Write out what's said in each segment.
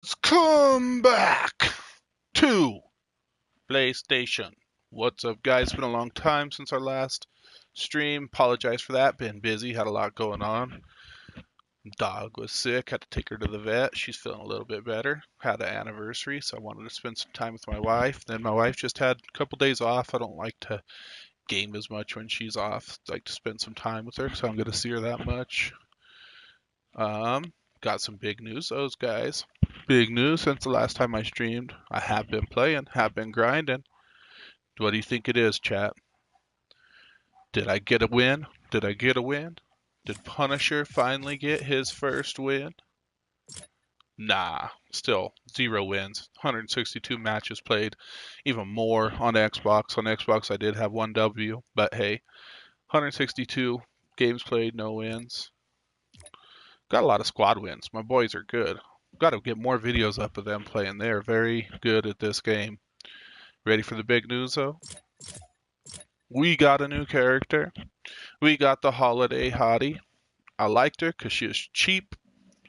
Let's come back to PlayStation. What's up, guys? It's been a long time since our last stream. Apologize for that. Been busy, had a lot going on. Dog was sick, had to take her to the vet. She's feeling a little bit better. Had an anniversary, so I wanted to spend some time with my wife. Then my wife just had a couple days off. I don't like to game as much when she's off. I like to spend some time with her, so I'm going to see her that much. Um, got some big news, those guys. Big news since the last time I streamed. I have been playing, have been grinding. What do you think it is, chat? Did I get a win? Did I get a win? Did Punisher finally get his first win? Nah, still 0 wins. 162 matches played, even more on Xbox. On Xbox, I did have 1 W, but hey, 162 games played, no wins. Got a lot of squad wins. My boys are good. Got to get more videos up of them playing. They are very good at this game. Ready for the big news, though? We got a new character. We got the Holiday Hottie. I liked her because she is cheap,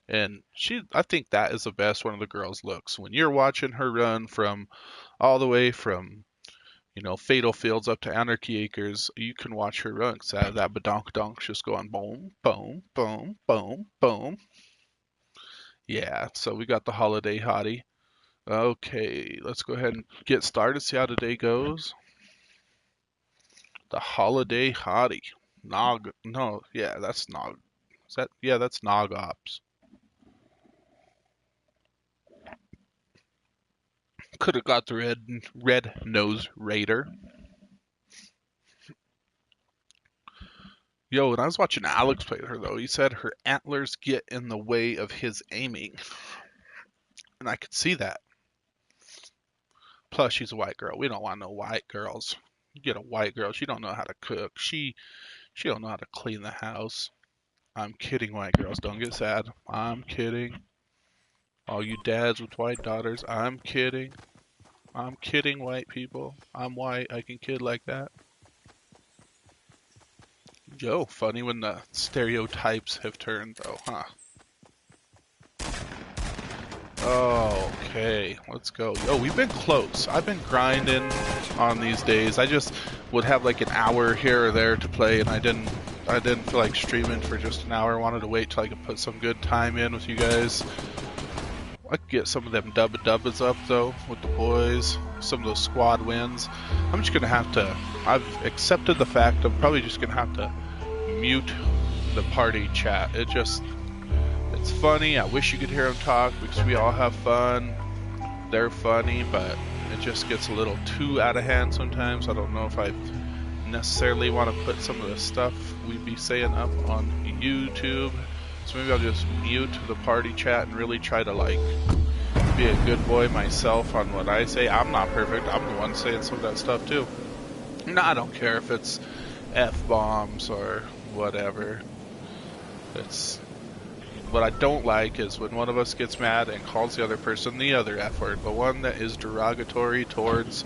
and I think that is the best one of the girls' looks. When you're watching her run from all the way from, Fatal Fields up to Anarchy Acres, you can watch her run. 'Cause that badonk donk just going boom, boom, boom, boom, boom. Yeah, so we got the Holiday Hottie. Okay, let's go ahead and get started, see how today goes. The Holiday Hottie. No, yeah, that's Nog. Yeah, that's Nog Ops. Could have got the red nose raider. Yo, when I was watching Alex play her though, he said her antlers get in the way of his aiming, and I could see that. Plus, she's a white girl. We don't want no white girls. You get a white girl, she don't know how to cook. She don't know how to clean the house. I'm kidding, white girls. Don't get sad. I'm kidding. All you dads with white daughters, I'm kidding. I'm kidding, white people. I'm white. I can kid like that. Yo, funny when the stereotypes have turned, though, huh? Okay, let's go. Yo, we've been close. I've been grinding on these days. I just would have like an hour here or there to play, and I didn't feel like streaming for just an hour. I wanted to wait till I could put some good time in with you guys. I could get some of them dubbas up though with the boys. Some of those squad wins. I'm just gonna have to. I've accepted the fact I'm probably just gonna have to mute the party chat. It's funny. I wish you could hear them talk because we all have fun. They're funny, but it just gets a little too out of hand sometimes. I don't know if I necessarily want to put some of the stuff we'd be saying up on YouTube. So maybe I'll just mute the party chat and really try to like be a good boy myself on what I say. I'm not perfect. I'm the one saying some of that stuff too. No, I don't care if it's F-bombs or whatever. It's what I don't like is when one of us gets mad and calls the other person the other F word, the one that is derogatory towards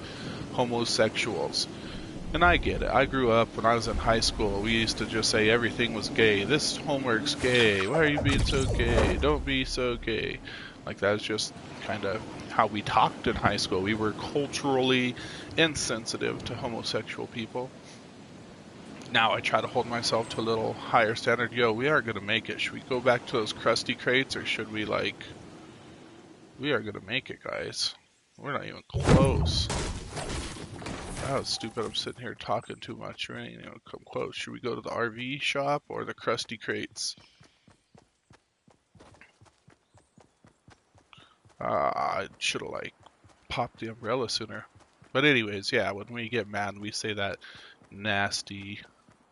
homosexuals. And I get it. I grew up when I was in high school. We used to just say everything was gay. This homework's gay. Why are you being so gay? Don't be so gay. Like that was just kind of how we talked in high school. We were culturally insensitive to homosexual people. Now I try to hold myself to a little higher standard. Yo, we aren't going to make it. Should we go back to those crusty crates or should we we are going to make it, guys. We're not even close. That was stupid. I'm sitting here talking too much. We ain't even come close. Should we go to the RV shop or the crusty crates? I should have popped the umbrella sooner. But anyways, yeah, when we get mad, we say that nasty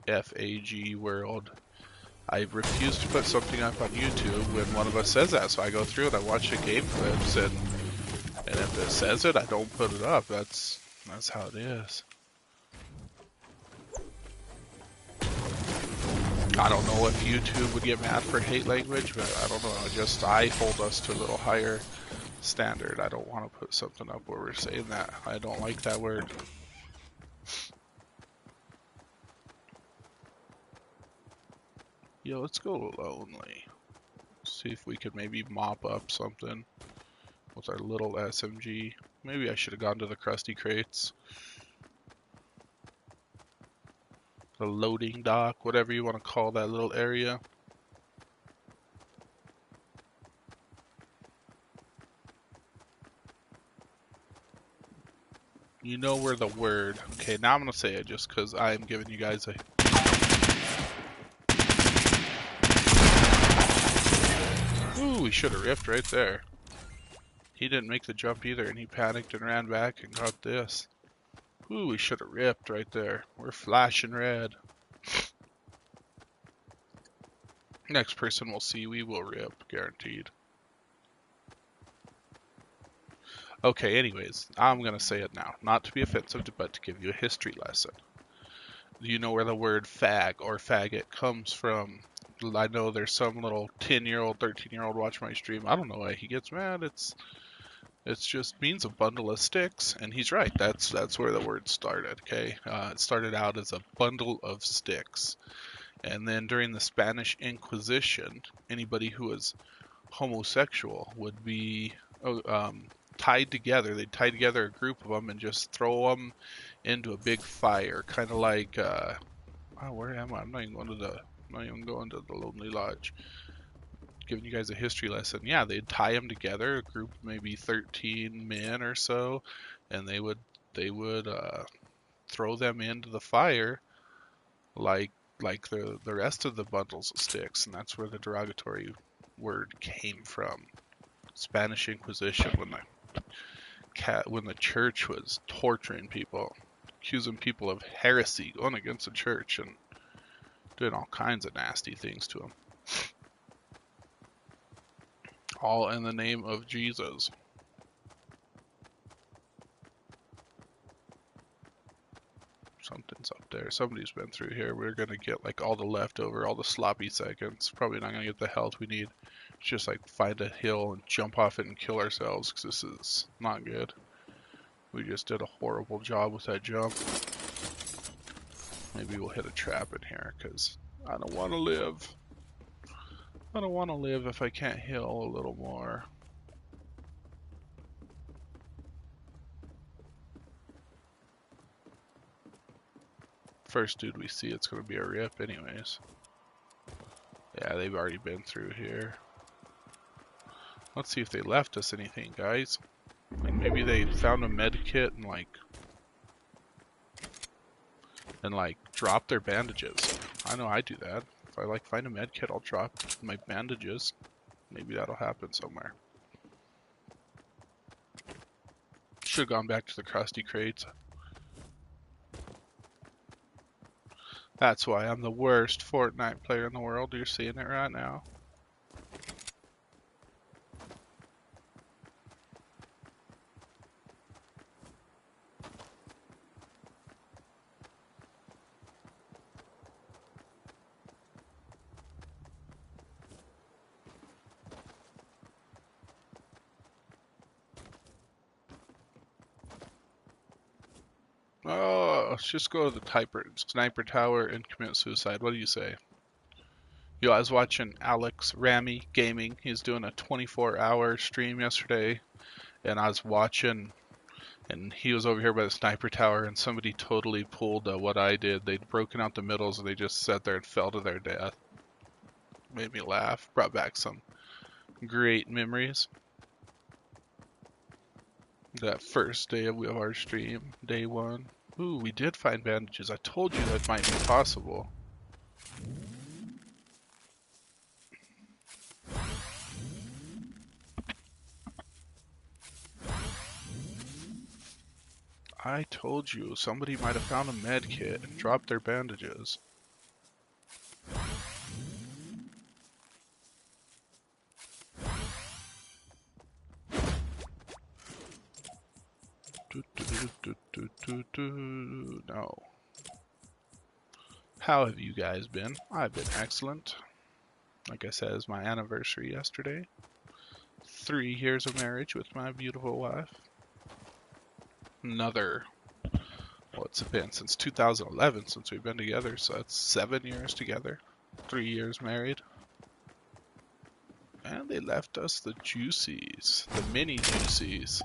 FAG word. I refuse to put something up on YouTube when one of us says that, so I go through and I watch the game clips, and if it says it, I don't put it up. That's how it is. I don't know if YouTube would get mad for hate language, but I don't know. I hold us to a little higher standard. I don't want to put something up where we're saying that. I don't like that word. Yo, let's go lonely. See if we could maybe mop up something. with our little SMG. Maybe I should have gone to the crusty crates. The loading dock, whatever you want to call that little area. You know where the word... Okay, now I'm going to say it just because I am giving you guys a... Ooh, he should have ripped right there. He didn't make the jump either, and he panicked and ran back and got this. Ooh, we should have ripped right there. We're flashing red. Next person we'll see, we will rip, guaranteed. Okay, anyways, I'm going to say it now. Not to be offensive, but to give you a history lesson. Do you know where the word fag or faggot comes from? I know there's some little 10-year-old, 13-year-old watching my stream. I don't know why he gets mad. It's just means a bundle of sticks, and he's right. That's where the word started. Okay, it started out as a bundle of sticks, and then during the Spanish Inquisition, anybody who was homosexual would be tied together. They'd tie together a group of them and just throw them into a big fire, kind of like where am I? I'm not even going to the Lonely Lodge. Giving you guys a history lesson. Yeah, they'd tie them together, a group maybe 13 men or so, and they would throw them into the fire like the rest of the bundles of sticks, and that's where the derogatory word came from. Spanish Inquisition, when the church was torturing people, accusing people of heresy, going against the church, and doing all kinds of nasty things to them. All in the name of Jesus. Something's up there. Somebody's been through here. We're going to get like all the leftover, all the sloppy seconds. Probably not going to get the health we need. It's just like find a hill and jump off it and kill ourselves because this is not good. We just did a horrible job with that jump. Maybe we'll hit a trap in here because I don't want to live. I don't want to live if I can't heal a little more. First dude we see, it's going to be a rip anyways. Yeah, they've already been through here. Let's see if they left us anything, guys. Like maybe they found a med kit and drop their bandages. I know I do that. If I find a med kit, I'll drop my bandages. Maybe that'll happen somewhere. Should have gone back to the crusty crates. That's why I'm the worst Fortnite player in the world. You're seeing it right now. Oh, let's just go to the sniper tower and commit suicide. What do you say? Yo, I was watching Alex Ramy Gaming. He's doing a 24-hour stream yesterday, and I was watching, and he was over here by the sniper tower, and somebody totally pulled what I did. They'd broken out the middles, and they just sat there and fell to their death. Made me laugh. Brought back some great memories. That first day of our stream, day one. Ooh, we did find bandages. I told you that might be possible. I told you somebody might have found a med kit and dropped their bandages. No. How have you guys been? I've been excellent. Like I said, it was my anniversary yesterday. 3 years of marriage with my beautiful wife. Another, what's it been, since 2011 since we've been together, so that's 7 years together. 3 years married. And they left us the juicies, the mini juicies.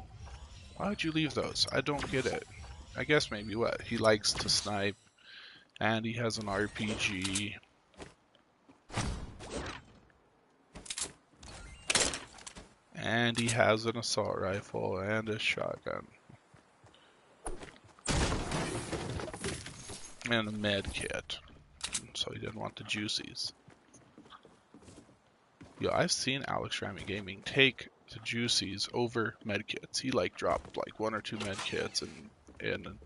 Why would you leave those? I don't get it. I guess maybe what? He likes to snipe, and he has an RPG. And he has an assault rifle and a shotgun. And a med kit. So he didn't want the juicies. Yo, I've seen Alex Ramy Gaming take the juicies over medkits. He like dropped like 1 or 2 medkits and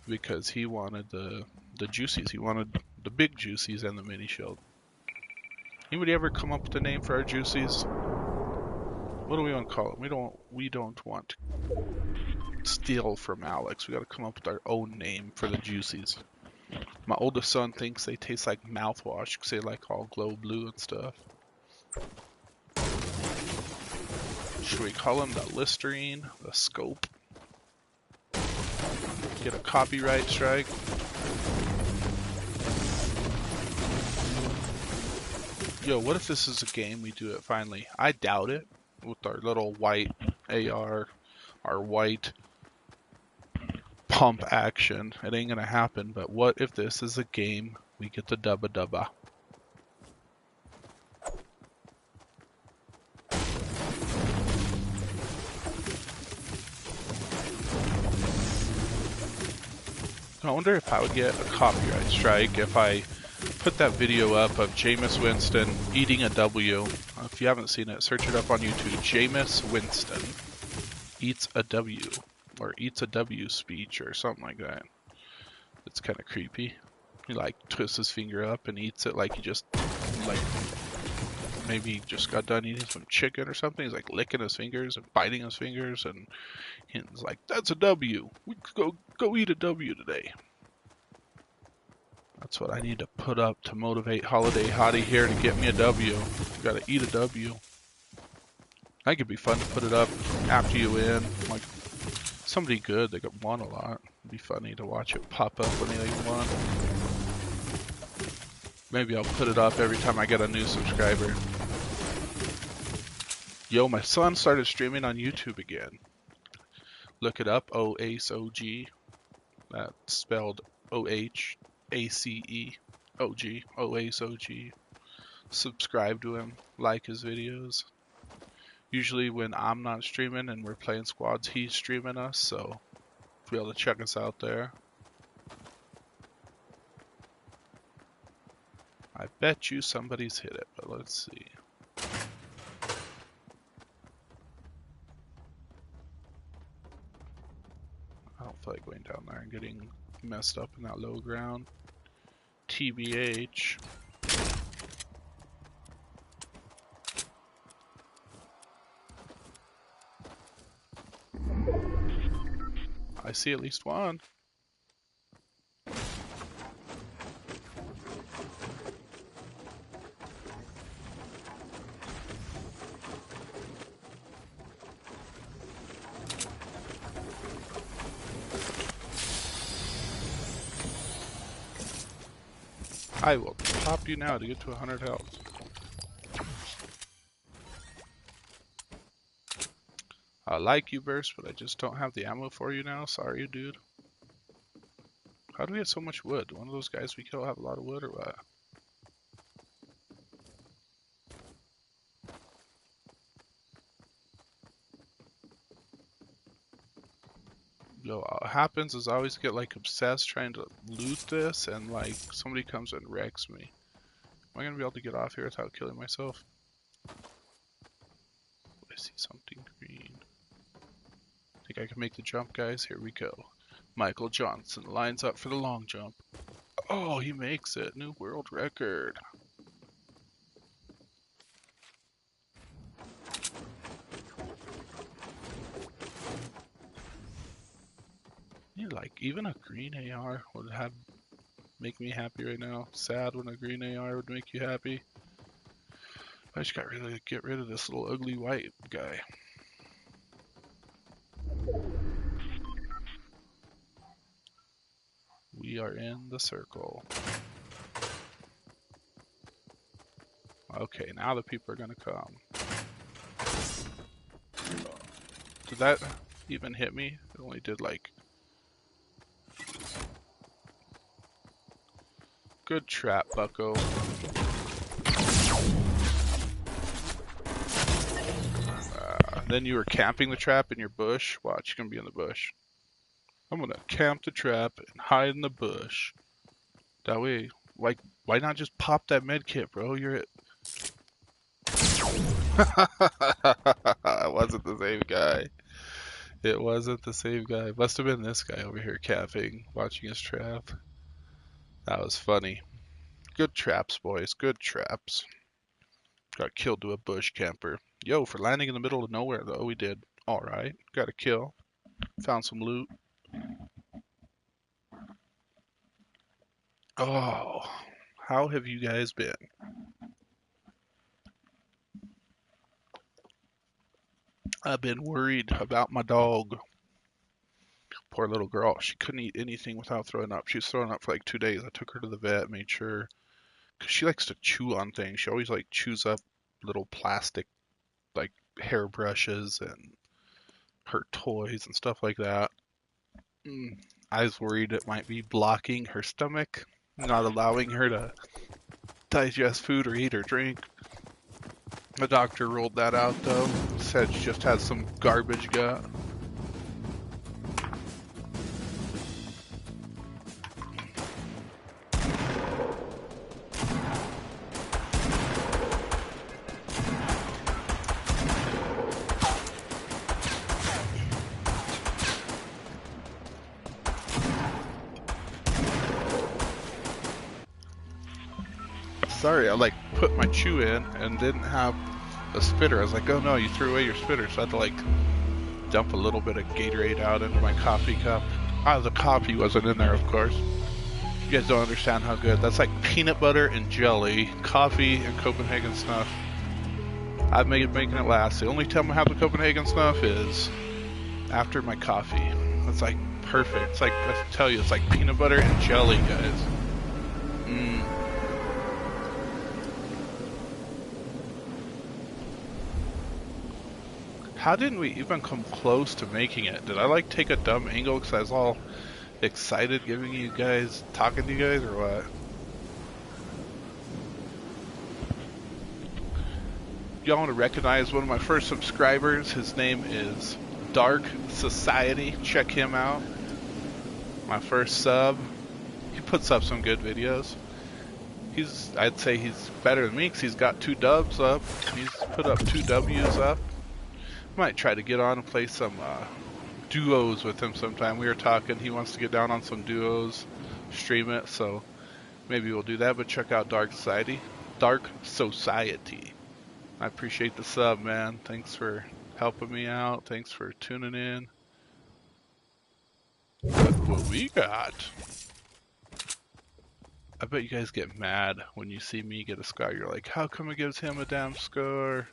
because he wanted the juicies. He wanted the big juicies and the mini shield. Anybody ever come up with a name for our juicies? What do we want to call them? We don't want to steal from Alex. We got to come up with our own name for the juicies. My oldest son thinks they taste like mouthwash because they like all glow blue and stuff. Should we call them the Listerine, the Scope? Get a copyright strike. Yo, what if this is a game we do it finally? I doubt it. With our little white AR, our white pump action. It ain't gonna happen, but what if this is a game we get the dubba dubba? I wonder if I would get a copyright strike if I put that video up of Jameis Winston eating a W. If you haven't seen it, search it up on YouTube. Jameis Winston eats a W, or eats a W speech, or something like that. It's kind of creepy. He like twists his finger up and eats it like he just, like, maybe he just got done eating some chicken or something. He's like licking his fingers and biting his fingers, and he's like, "That's a W. We could go eat a W today." That's what I need to put up to motivate Holiday Hottie here to get me a W. Gotta eat a W. I think it'd be fun to put it up after you win. Like, somebody good, they got won a lot. It'd be funny to watch it pop up when they won. Maybe I'll put it up every time I get a new subscriber. Yo, my son started streaming on YouTube again. Look it up, OACE. That's spelled OHACEOG. OACEOG. Subscribe to him, like his videos. Usually when I'm not streaming and we're playing squads, he's streaming us, so be able to check us out there. I bet you somebody's hit it, but let's see. I don't feel like going down there and getting messed up in that low ground. TBH. I see at least one. I will pop you now to get to 100 health. I like you, Burst, but I just don't have the ammo for you now. Sorry, dude. How do we have so much wood? One of those guys we kill have a lot of wood or what? Yo, what happens is I always get like obsessed trying to loot this, and like somebody comes and wrecks me. Am I gonna be able to get off here without killing myself? I see something green. Think I can make the jump, guys? Here we go. Michael Johnson lines up for the long jump. Oh, he makes it. New world record. Yeah, like even a green AR would make me happy right now. Sad when a green AR would make you happy. I just got to get rid of this little ugly white guy. We are in the circle. Okay, now the people are gonna come. Did that even hit me? It only did like... Good trap, bucko. Then you were camping the trap in your bush. Watch, you're gonna be in the bush. I'm gonna camp the trap and hide in the bush. That way, like, why not just pop that med kit, bro? You're it. It wasn't the same guy. It wasn't the same guy. Must have been this guy over here camping, watching his trap. That was funny. Good traps, boys. Good traps. Got killed to a bush camper. Yo, for landing in the middle of nowhere, though, we did alright. Got a kill. Found some loot. Oh, how have you guys been? I've been worried about my dog. Poor little girl. She couldn't eat anything without throwing up. She was throwing up for like 2 days. I took her to the vet, made sure. Because she likes to chew on things. She always like chews up little plastic like hairbrushes and her toys and stuff like that. I was worried it might be blocking her stomach, not allowing her to digest food or eat or drink. The doctor ruled that out though. Said she just has some garbage gut. Sorry, I like put my chew in and didn't have a spitter. I was like, oh no, you threw away your spitter. So I had to like dump a little bit of Gatorade out into my coffee cup. The coffee wasn't in there, of course. You guys don't understand how good. That's like peanut butter and jelly, coffee and Copenhagen snuff. I've made making it last. The only time I have the Copenhagen snuff is after my coffee. It's like perfect. It's like, I tell you, it's like peanut butter and jelly, guys. How didn't we even come close to making it? Did I like take a dumb angle because I was all excited talking to you guys, or what? Y'all want to recognize one of my first subscribers? His name is Dark Society. Check him out. My first sub. He puts up some good videos. I'd say he's better than me because he's got 2 dubs up. He's put up 2 W's up. Might try to get on and play some duos with him sometime. We were talking, he wants to get down on some duos, stream it, so maybe we'll do that. But check out Dark Society. I appreciate the sub, man. Thanks for helping me out. Thanks for tuning in. Look what we got. I bet you guys get mad when you see me get a scar. You're like, how come it gives him a damn scar?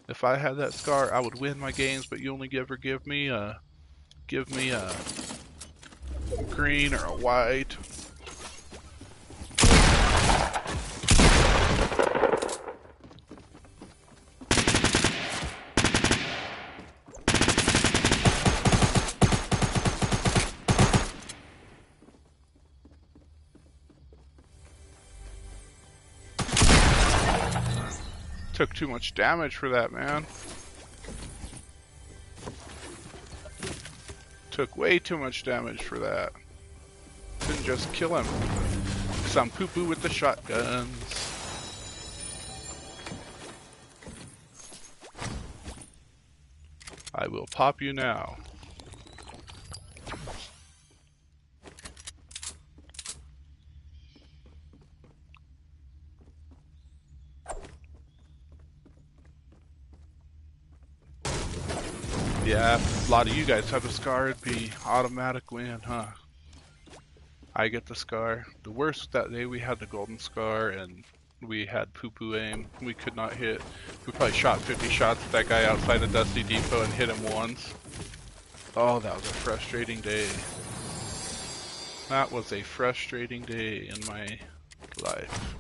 If I had that scar, I would win my games, but you only give me a green or a white. Took too much damage for that, man. Took way too much damage for that. Couldn't just kill him. Some poo-poo with the shotguns. I will pop you now. Yeah, if a lot of you guys have a scar, it'd be automatic win, huh? I get the scar. The worst that day, we had the golden scar and we had poo-poo aim. We could not hit. We probably shot 50 shots at that guy outside the Dusty Depot and hit him once. Oh, that was a frustrating day. That was a frustrating day in my life.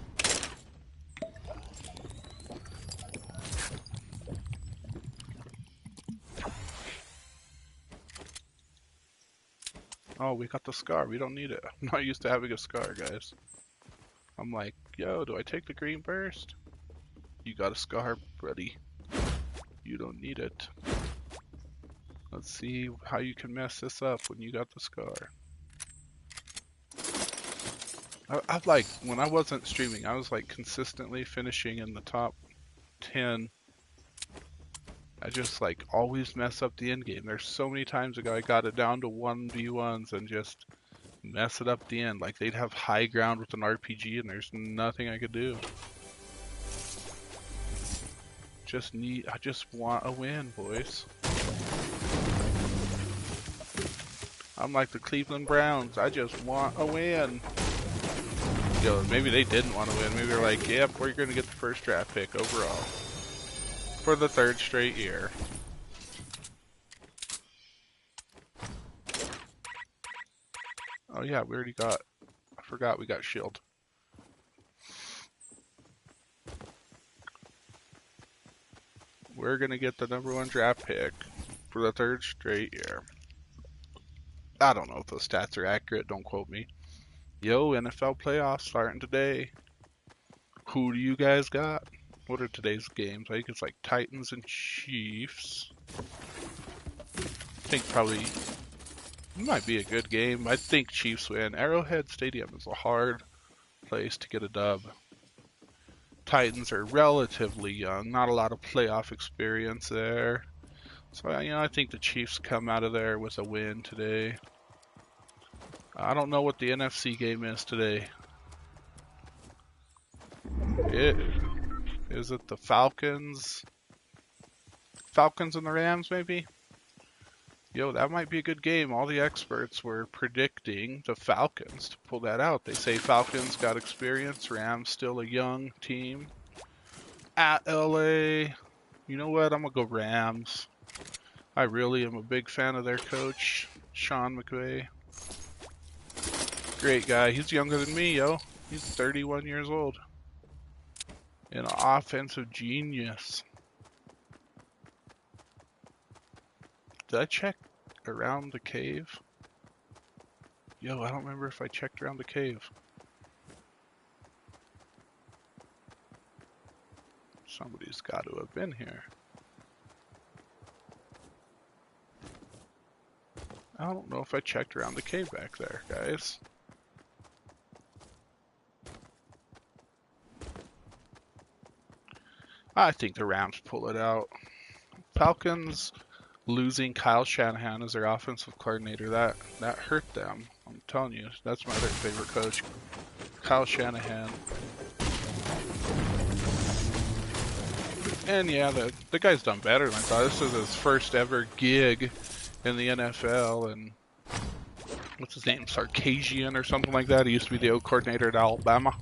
Oh, we got the scar. We don't need it. I'm not used to having a scar, guys. I'm like, yo, do I take the green burst? You got a scar, buddy. You don't need it. Let's see how you can mess this up when you got the scar. I like, when I wasn't streaming, I was like consistently finishing in the top 10. I just like always mess up the end game. There's so many times ago I got it down to 1v1s and just mess it up the end. Like they'd have high ground with an RPG and there's nothing I could do. I just want a win, boys. I'm like the Cleveland Browns. I just want a win. Yo, maybe they didn't want to win. Maybe they're like, yep, we're going to get the first draft pick overall. For the 3rd straight year. Oh yeah, we already got... I forgot we got shield. We're going to get the #1 draft pick for the 3rd straight year. I don't know if those stats are accurate, don't quote me. Yo, NFL playoffs starting today. Who do you guys got? What are today's games? I think it's like Titans and Chiefs. I think probably might be a good game. I think Chiefs win. Arrowhead Stadium is a hard place to get a dub. Titans are relatively young, not a lot of playoff experience there. So, I think the Chiefs come out of there with a win today. I don't know what the NFC game is today. Is it the Falcons? Falcons and the Rams, maybe? Yo, that might be a good game. All the experts were predicting the Falcons to pull that out. They say Falcons got experience, Rams still a young team. At LA, you know what? I'm going to go Rams. I really am a big fan of their coach, Sean McVay. Great guy. He's younger than me, yo. He's 31 years old. An offensive genius. Did I check around the cave? Yo, I don't remember if I checked around the cave. Somebody's got to have been here. I don't know if I checked around the cave back there, guys. I think the Rams pull it out. Falcons losing Kyle Shanahan as their offensive coordinator, that hurt them. I'm telling you, that's my other favorite coach, Kyle Shanahan. And yeah, the guy's done better than I thought. This is his first ever gig in the NFL, and what's his name, Sarkisian or something like that. He used to be the O coordinator at Alabama.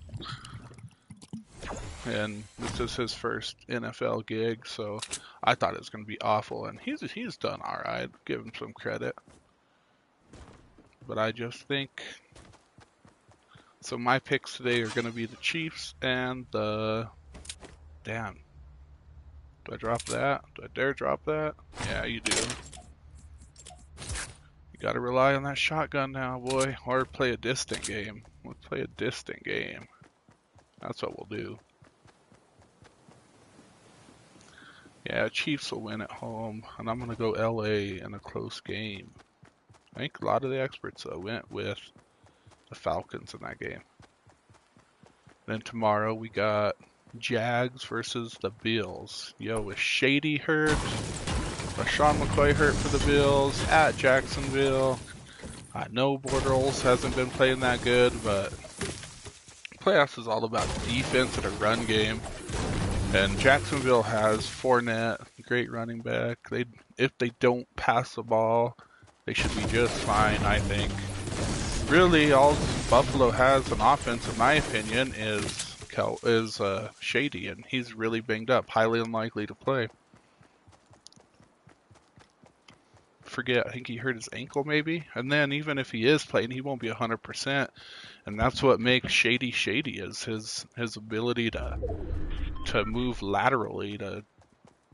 And this is his first NFL gig, so I thought it was going to be awful, and he's done all right. Give him some credit, but I just think so. My picks today are going to be the Chiefs and the damn. Do I drop that? Do I dare drop that? Yeah, you do. You got to rely on that shotgun now, boy, or play a distant game. Let's play a distant game. That's what we'll do. Yeah, Chiefs will win at home, and I'm going to go LA in a close game. I think a lot of the experts went with the Falcons in that game. Then tomorrow we got Jags versus the Bills. Yo, is Shady hurt? Sean McCoy hurt for the Bills at Jacksonville. I know Bortles hasn't been playing that good, but playoffs is all about defense and a run game. And Jacksonville has Fournette, great running back. If they don't pass the ball, they should be just fine, I think. Really, all Buffalo has on offense, in my opinion, is Shady, and he's really banged up, highly unlikely to play. I think he hurt his ankle maybe, and then even if he is playing, he won't be 100%, and that's what makes Shady is his ability to move laterally, to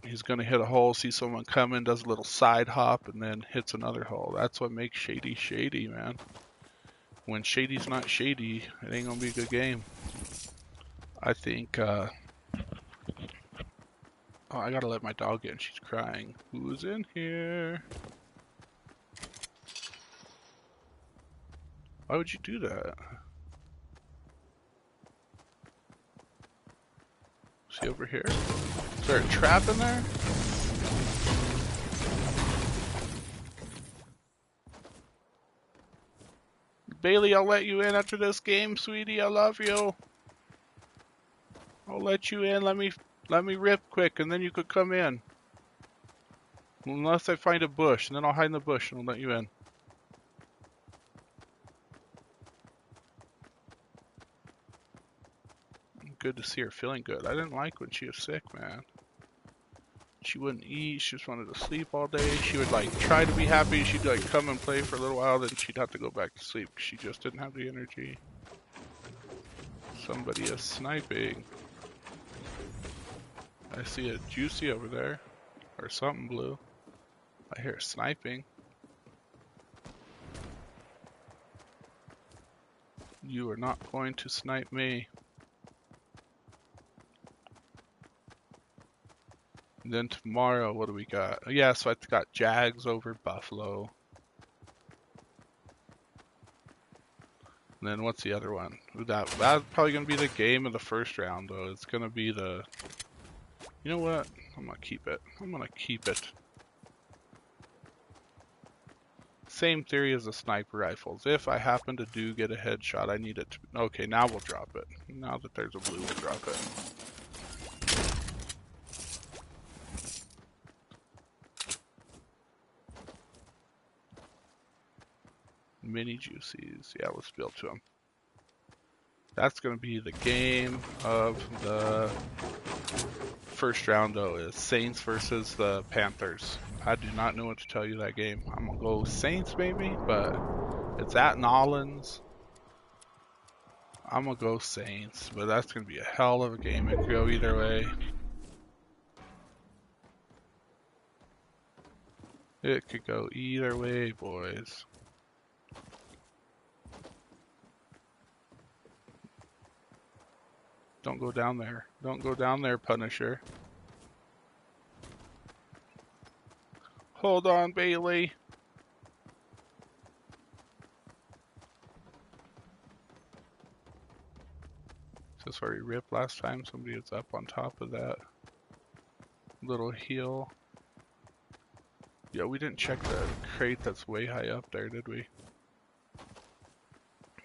He's going to hit a hole, see someone coming, does a little side hop, and then hits another hole. That's what makes Shady Shady, man. When Shady's not shady, it ain't going to be a good game. I think, oh, I got to let my dog in. She's crying. Who's in here? Why would you do that? See over here? Is there a trap in there? Bailey, I'll let you in after this game, sweetie. I love you. I'll let you in. Let me rip quick, and then you could come in. Unless I find a bush, and then I'll hide in the bush and I'll let you in. Good to see her feeling good. I didn't like when she was sick, man. She wouldn't eat. She just wanted to sleep all day. She would like try to be happy. She'd like come and play for a little while, then she'd have to go back to sleep. She just didn't have the energy. Somebody is sniping. I see a juicy over there, or something blue. I hear sniping. You are not going to snipe me. And then tomorrow, what do we got? Yeah, so I got Jags over Buffalo. And then what's the other one? That's probably going to be the game of the first round, though. It's going to be the... You know what? I'm going to keep it. I'm going to keep it. Same theory as the sniper rifles. If I happen to get a headshot, I need it to... Okay, now we'll drop it. Now that there's a blue, we'll drop it. Mini juicies. Yeah, let's build to them. That's going to be the game of the first round, though, is Saints versus the Panthers. I do not know what to tell you that game. I'm going to go Saints, maybe, but it's at Nollins. I'm going to go Saints, but that's going to be a hell of a game. It could go either way. It could go either way, boys. Don't go down there. Don't go down there, Punisher. Hold on, Bailey. Is this where we ripped last time? Somebody was up on top of that little hill. Yeah, we didn't check the crate that's way high up there, did we?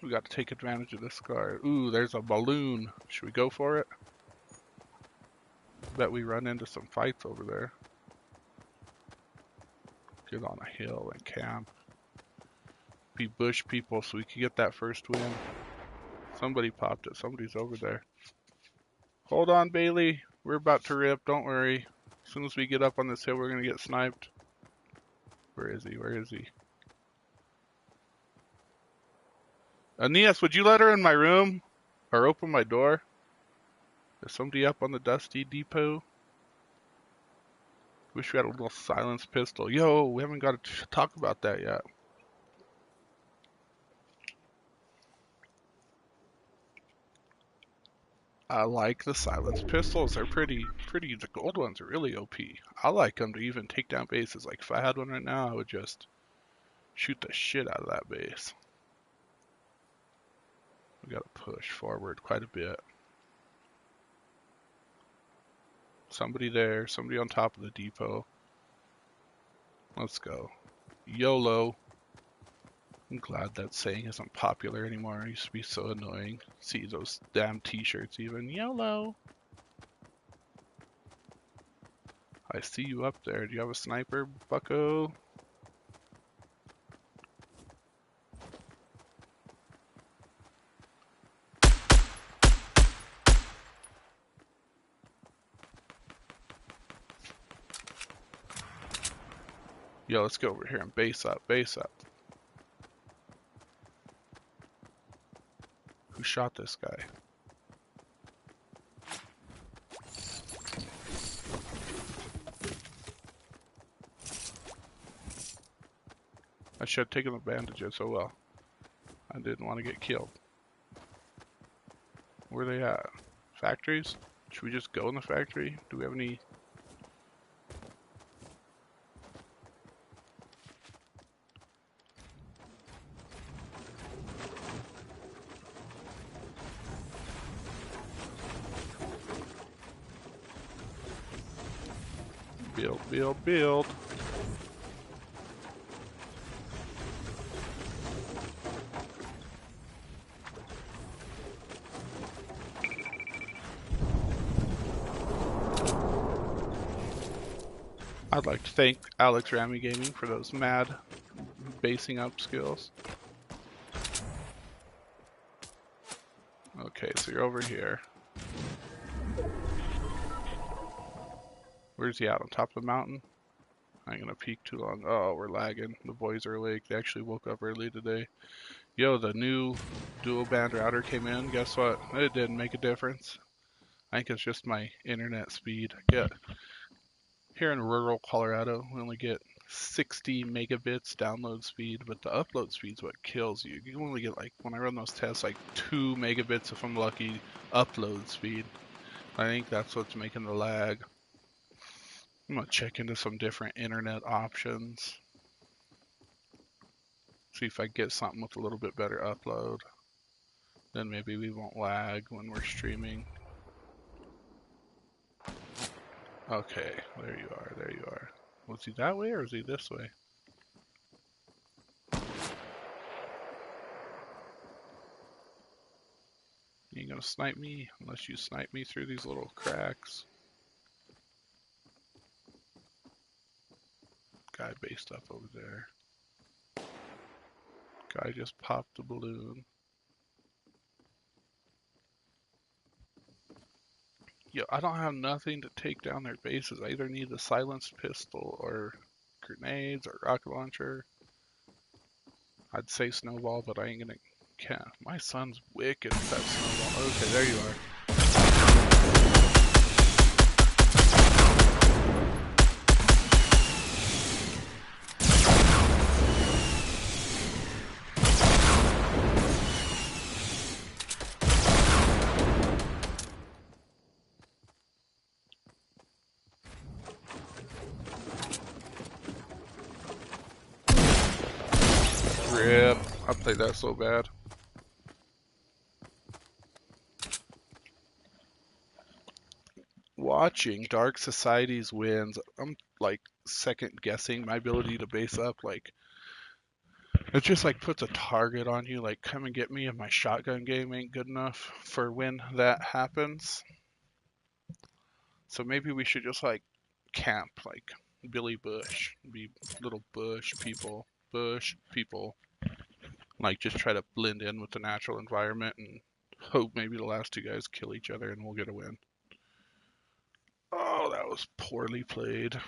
We got to take advantage of this scar. Ooh, there's a balloon. Should we go for it? Bet we run into some fights over there. Get on a hill and camp. Be bush people so we can get that first win. Somebody popped it. Somebody's over there. Hold on, Bailey. We're about to rip. Don't worry. As soon as we get up on this hill, we're going to get sniped. Where is he? Where is he? Aeneas, would you let her in my room? Or open my door? Is somebody up on the Dusty Depot? Wish we had a little silenced pistol. Yo, we haven't got to talk about that yet. I like the silenced pistols. They're pretty. The gold ones are really OP. I like them to even take down bases. Like if I had one right now, I would just shoot the shit out of that base. We gotta push forward quite a bit. Somebody there, somebody on top of the depot. Let's go. YOLO. I'm glad that saying isn't popular anymore. It used to be so annoying. See those damn t-shirts even. YOLO. I see you up there. Do you have a sniper, bucko? Yo, let's go over here and base up, base up. Who shot this guy? I should have taken the bandages, oh well. I didn't want to get killed. Where are they at? Factories? Should we just go in the factory? Do we have any... Build, build, build. I'd like to thank Alex Ramy Gaming for those mad basing up skills. Okay, so you're over here. Where's he at? On top of the mountain? I ain't gonna peek too long. Oh, we're lagging. The boys are awake. They actually woke up early today. Yo, the new dual band router came in. Guess what? It didn't make a difference. I think it's just my internet speed. Yeah. Here in rural Colorado, we only get 60 megabits download speed, but the upload speed's what kills you. You only get, like, when I run those tests, like 2 megabits if I'm lucky upload speed. I think that's what's making the lag. I'm gonna check into some different internet options. See if I get something with a little bit better upload. Then maybe we won't lag when we're streaming. Okay, there you are, there you are. Was he that way or is he this way? You ain't gonna snipe me unless you snipe me through these little cracks. Guy based up over there. Guy just popped a balloon. Yo, I don't have nothing to take down their bases. I either need a silenced pistol or grenades or rocket launcher. I'd say snowball, but I ain't gonna... Can't. My son's wicked with that snowball. Okay, there you are. Rip. I played that so bad. Watching Dark Society's wins, I'm like second guessing my ability to base up. Like, it just like puts a target on you, like come and get me if my shotgun game ain't good enough for when that happens. So maybe we should just like camp like Billy Bush, be little bush people, like just try to blend in with the natural environment and hope maybe the last two guys kill each other and we'll get a win. Oh, that was poorly played.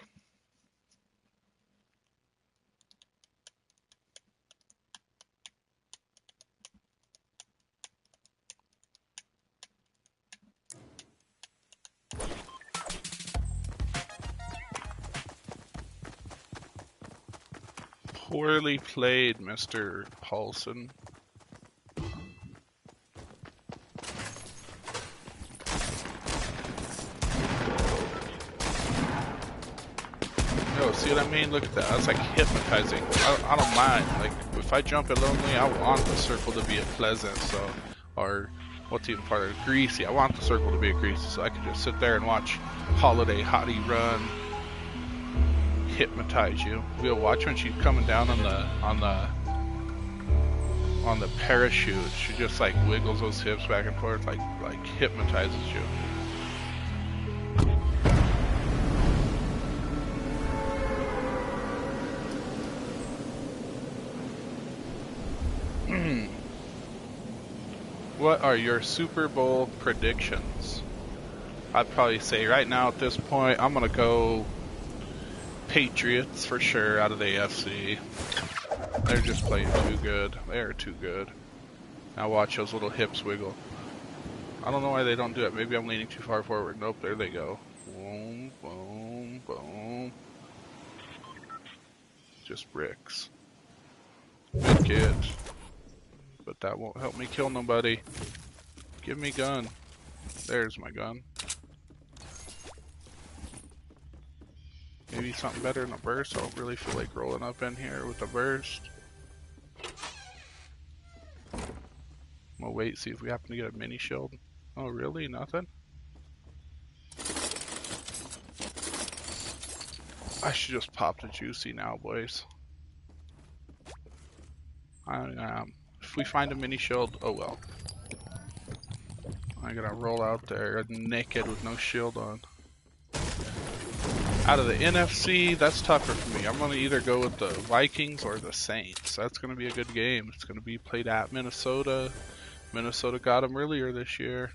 Poorly played, Mr. Paulson. Yo, see what I mean? Look at that. That's like hypnotizing. I don't mind. Like, if I jump it lonely, I want the circle to be a pleasant, so... Or, what's even part of greasy? I want the circle to be a greasy, so I can just sit there and watch Holiday Hottie run. Hypnotize you. We'll watch when she's coming down on the parachute. She just like wiggles those hips back and forth, like hypnotizes you. What are your Super Bowl predictions? I'd probably say right now at this point, I'm gonna go Patriots for sure out of the AFC. They're just playing too good. They are too good. Now watch those little hips wiggle. I don't know why they don't do it. Maybe I'm leaning too far forward. Nope, there they go. Boom, boom, boom. Just bricks. take it. But that won't help me kill nobody. Give me gun. There's my gun. Maybe something better than a burst. I don't really feel like rolling up in here with a burst. I'm gonna wait, see if we happen to get a mini shield. Oh really? Nothing? I should just pop the juicy now, boys. If we find a mini shield, oh well. I'm gonna roll out there naked with no shield on. Out of the NFC, that's tougher for me. I'm going to either go with the Vikings or the Saints. That's going to be a good game. It's going to be played at Minnesota. Minnesota got them earlier this year.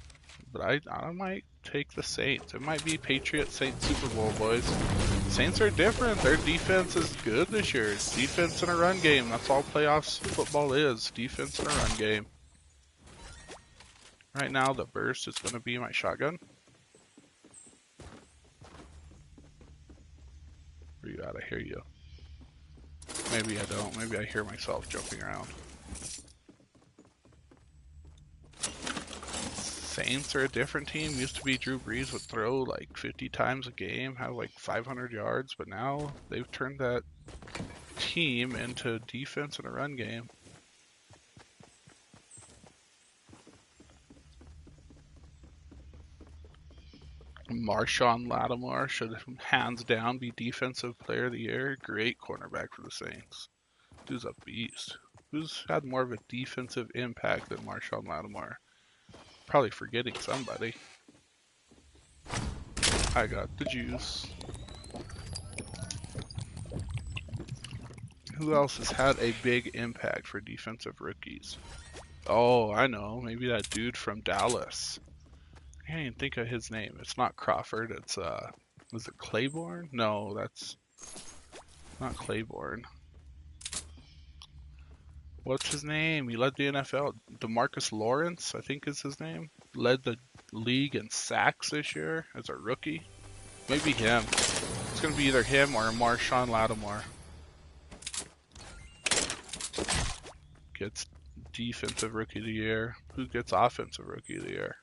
But I might take the Saints. It might be Patriots-Saints Super Bowl, boys. Saints are different. Their defense is good this year. It's defense and a run game. That's all playoffs football is. Defense and a run game. Right now, the burst is going to be my shotgun. Where you at? I hear you. Maybe I don't. Maybe I hear myself jumping around. Saints are a different team. Used to be Drew Brees would throw like 50 times a game, have like 500 yards, but now they've turned that team into defense and a run game. Marshawn Lattimore should hands down be Defensive Player of the Year. Great cornerback for the Saints. Dude's a beast. Who's had more of a defensive impact than Marshawn Lattimore? Probably forgetting somebody. I got the juice. Who else has had a big impact for defensive rookies? Oh, I know. Maybe that dude from Dallas. I can't even think of his name. It's not Crawford. It's was it Claiborne? No, that's not Claiborne. What's his name? He led the NFL. DeMarcus Lawrence, I think is his name. Led the league in sacks this year as a rookie. Maybe him. It's gonna be either him or Marshawn Lattimore. Gets defensive rookie of the year. Who gets offensive rookie of the year?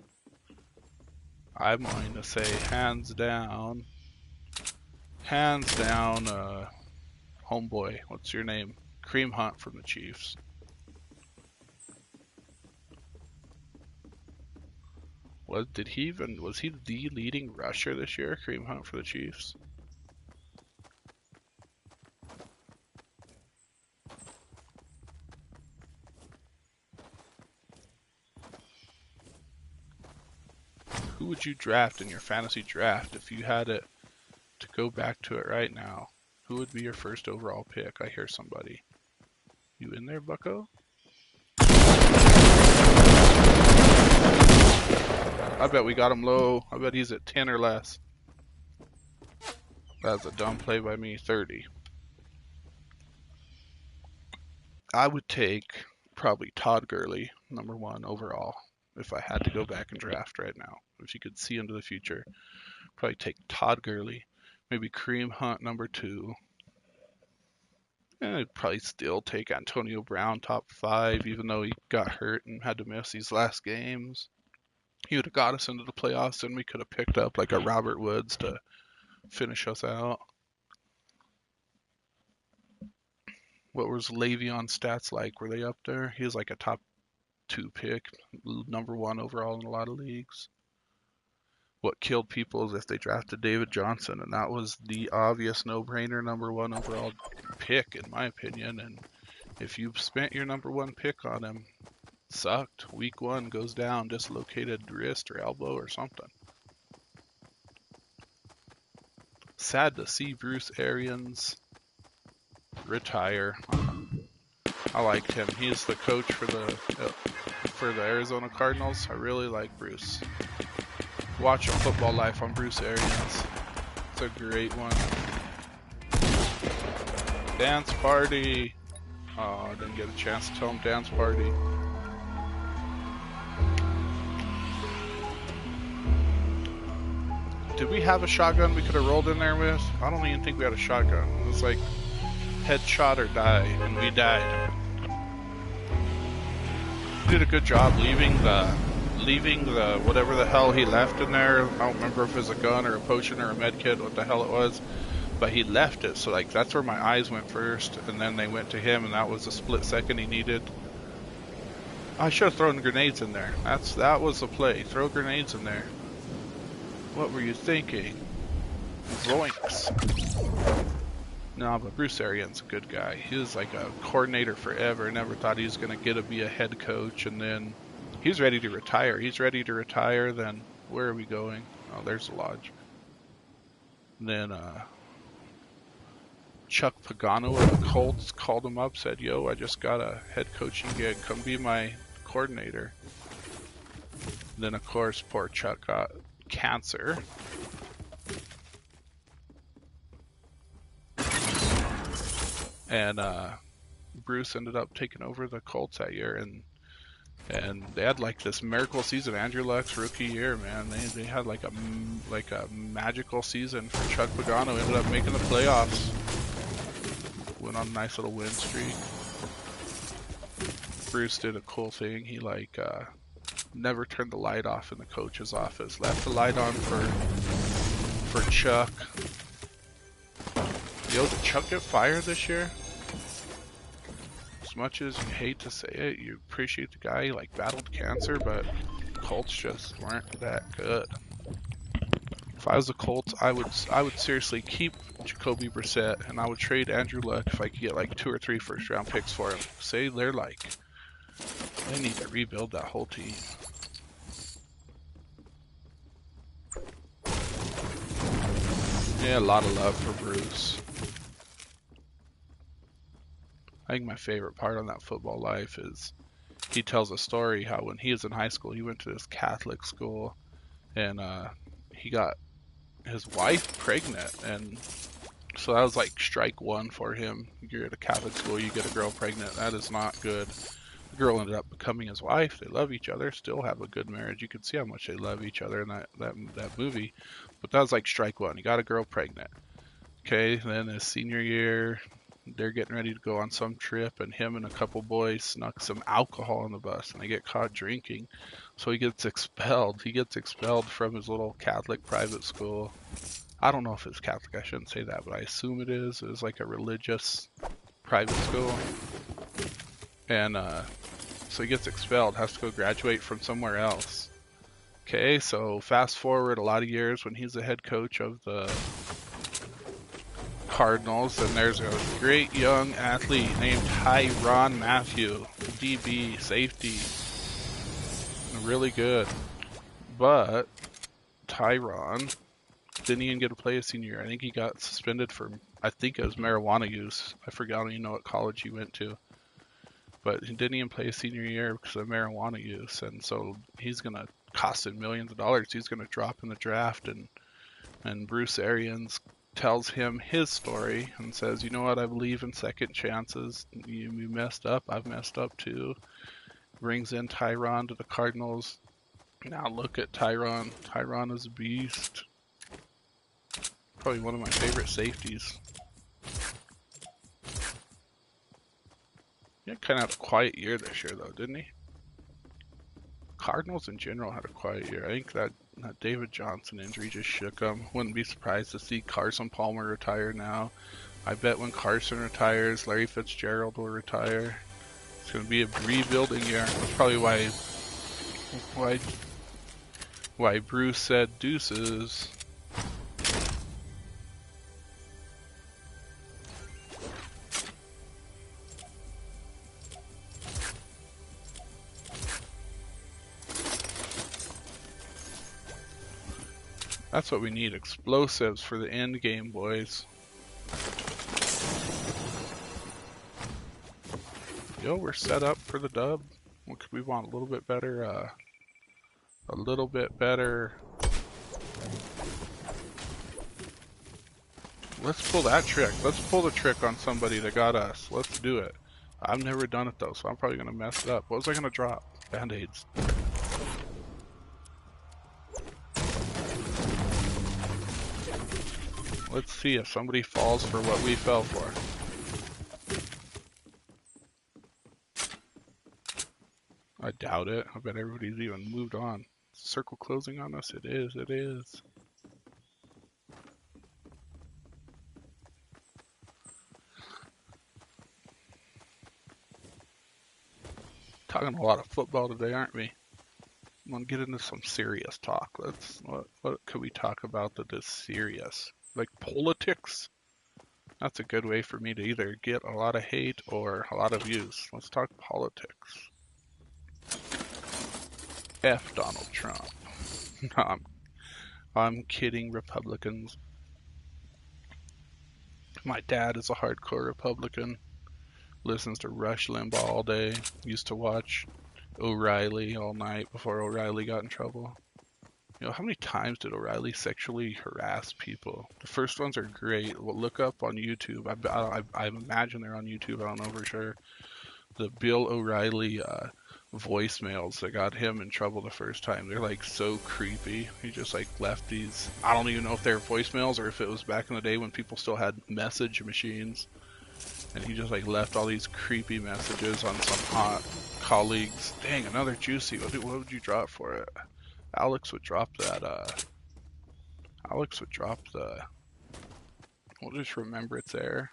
I'm going to say hands down, homeboy, what's your name? Kareem Hunt from the Chiefs. Was he the leading rusher this year, Kareem Hunt for the Chiefs? Who would you draft in your fantasy draft if you had it to go back to it right now? Who would be your first overall pick? I hear somebody. You in there, bucko? I bet we got him low. I bet he's at 10 or less. That's a dumb play by me. 30. I would take probably Todd Gurley, #1 overall, if I had to go back and draft right now. If you could see into the future, probably take Todd Gurley, maybe Kareem Hunt #2. And I'd probably still take Antonio Brown top 5, even though he got hurt and had to miss these last games. He would have got us into the playoffs, and we could have picked up like a Robert Woods to finish us out. What was Le'Veon's stats like? Were they up there? He was like a top 2 pick, #1 overall in a lot of leagues. What killed people is if they drafted David Johnson, and that was the obvious no-brainer #1 overall pick, in my opinion. And if you spent your #1 pick on him, sucked. Week 1 goes down, dislocated wrist or elbow or something. Sad to see Bruce Arians retire. I liked him. He's the coach for the Arizona Cardinals. I really like Bruce. Watch a Football Life on Bruce Arians. It's a great one. Dance party. Oh, I didn't get a chance to tell him dance party. Did we have a shotgun we could have rolled in there with? I don't even think we had a shotgun. It was like headshot or die, and we died. He did a good job leaving the whatever the hell he left in there. I don't remember if it was a gun or a potion or a med kit, what the hell it was, but he left it. So like that's where my eyes went first, and then they went to him, and that was the split second he needed. I should have thrown grenades in there. That was the play. Throw grenades in there. What were you thinking? Zoinks. No, but Bruce Arians a good guy. He was like a coordinator forever. Never thought he was going to be a head coach, and then he's ready to retire. He's ready to retire. Then where are we going? Oh, there's the lodge. And then Chuck Pagano of the Colts called him up, said, "Yo, I just got a head coaching gig. Come be my coordinator." And then of course, poor Chuck got cancer. And Bruce ended up taking over the Colts that year, and they had like this miracle season. Andrew Luck's rookie year, man. They had like a magical season for Chuck Pagano. Ended up making the playoffs. Went on a nice little win streak. Bruce did a cool thing. He like never turned the light off in the coach's office. Left the light on for Chuck. Yo, did Chuck get fired this year? As much as you hate to say it, you appreciate the guy. He like battled cancer, but Colts just weren't that good. If I was the Colts, I would seriously keep Jacoby Brissett, and I would trade Andrew Luck if I could get like 2 or 3 first-round picks for him. Say they need to rebuild that whole team. Yeah, a lot of love for Bruce. I think my favorite part on that football life is he tells a story how when he was in high school, he went to this Catholic school, and he got his wife pregnant, and so that was like strike one for him. You're at a Catholic school, you get a girl pregnant. That is not good. The girl ended up becoming his wife. They love each other, still have a good marriage. You can see how much they love each other in that movie. But that was like strike one. He got a girl pregnant. Okay, then his senior year, they're getting ready to go on some trip, and him and a couple boys snuck some alcohol on the bus, and they get caught drinking. So he gets expelled. He gets expelled from his little Catholic private school. I don't know if it's Catholic. I shouldn't say that, but I assume it is. It was like a religious private school. And so he gets expelled, has to go graduate from somewhere else. Okay, so fast forward a lot of years when he's the head coach of the Cardinals, and there's a great young athlete named Tyrann Mathieu, DB, safety, really good. But Tyrann didn't even get to play his senior year. I think he got suspended for, I think it was marijuana use. I forgot, I don't even know what college he went to. But he didn't even play his senior year because of marijuana use, and so he's going to cost him millions of dollars. He's going to drop in the draft, and Bruce Arians tells him his story and says, you know what, I believe in second chances. You messed up, I've messed up too. Brings in Tyrann to the Cardinals. Now look at Tyrann. Tyrann is a beast. Probably one of my favorite safeties. He kind of had a quiet year this year though, didn't he? Cardinals in general had a quiet year. I think that David Johnson injury just shook them. Wouldn't be surprised to see Carson Palmer retire now. I bet when Carson retires, Larry Fitzgerald will retire. It's going to be a rebuilding year. That's probably why Bruce said deuces. That's what we need, explosives for the end game, boys. Yo, we're set up for the dub. What could we want? A little bit better, Let's pull that trick. Let's pull the trick on somebody that got us. Let's do it. I've never done it though, so I'm probably gonna mess it up. What was I gonna drop? Band-aids. Let's see if somebody falls for what we fell for. I doubt it. I bet everybody's even moved on. Circle closing on us? It is, it is. Talking a lot of football today, aren't we? I'm gonna get into some serious talk. What could we talk about that is serious? Like politics? That's a good way for me to either get a lot of hate or a lot of views. Let's talk politics. F Donald Trump. No, I'm kidding, Republicans. My dad is a hardcore Republican. Listens to Rush Limbaugh all day. Used to watch O'Reilly all night before O'Reilly got in trouble. You know, how many times did O'Reilly sexually harass people? The first ones are great. Well, look up on YouTube. I imagine they're on YouTube. I don't know for sure. The Bill O'Reilly voicemails that got him in trouble the first time. They're like so creepy. He just like left these. I don't even know if they're voicemails or if it was back in the day when people still had message machines. And he just like left all these creepy messages on some hot colleagues. Dang, another juicy. What would you drop for it? Alex would drop that. Alex would drop the. We'll just remember it's there.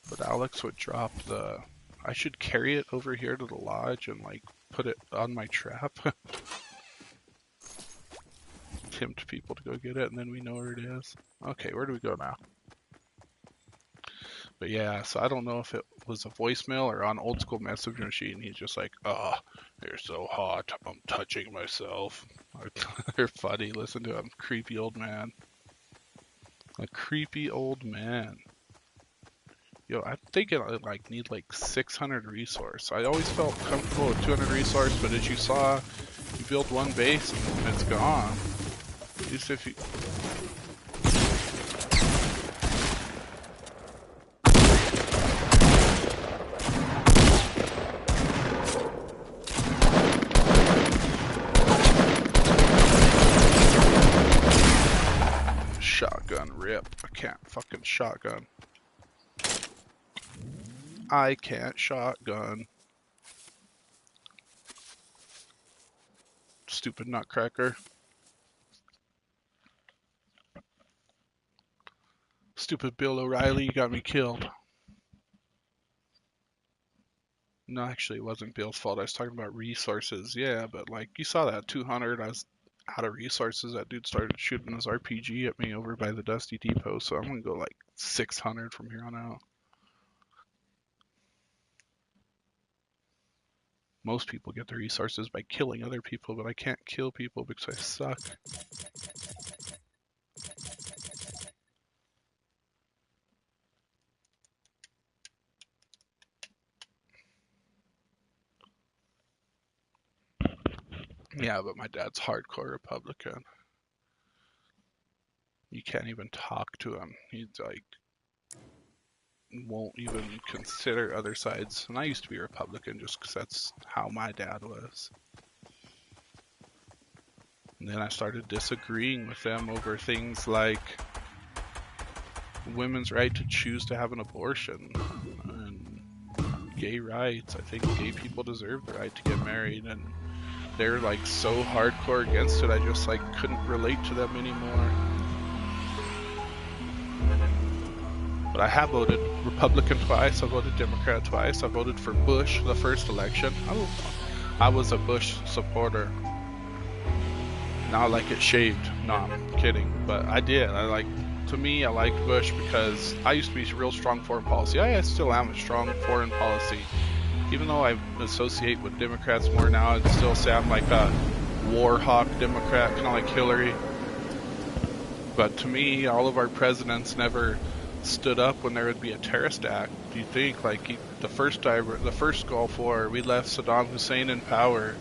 But Alex would drop the. I should carry it over here to the lodge and like put it on my trap. Tempt people to go get it, and then we know where it is. Okay, where do we go now? But yeah, so I don't know if it was a voicemail or on old school message machine. He's just like, oh, you're so hot. I'm touching myself. They're funny. Listen to him. Creepy old man. A creepy old man. Yo, I'm thinking I like need like 600 resource. I always felt comfortable with 200 resource, but as you saw, you build one base and it's gone. At least if you... Shotgun rip. I can't fucking shotgun. I can't shotgun. Stupid nutcracker. Stupid Bill O'Reilly, you got me killed. No, actually, it wasn't Bill's fault. I was talking about resources. Yeah, but like, you saw that 200. I was out of resources. That dude started shooting his RPG at me over by the Dusty Depot, so I'm gonna go like 600 from here on out. Most people get their resources by killing other people, but I can't kill people because I suck. Yeah, but my dad's hardcore Republican. You can't even talk to him. He's like, won't even consider other sides. And I used to be Republican just because that's how my dad was. And then I started disagreeing with them over things like women's right to choose to have an abortion and gay rights. I think gay people deserve the right to get married, and they're like so hardcore against it. I just like couldn't relate to them anymore. But I have voted Republican twice. I voted Democrat twice. I voted for Bush the first election. I was a Bush supporter. Now I like it shaved. No, I'm kidding. But I did. To me, I liked Bush because I used to be real strong foreign policy. I still am a strong foreign policy. Even though I associate with Democrats more now, I'd still say I'm like a war hawk Democrat, kind of like Hillary. But to me, all of our presidents never stood up when there would be a terrorist act. Do you think, like the first Gulf War, we left Saddam Hussein in power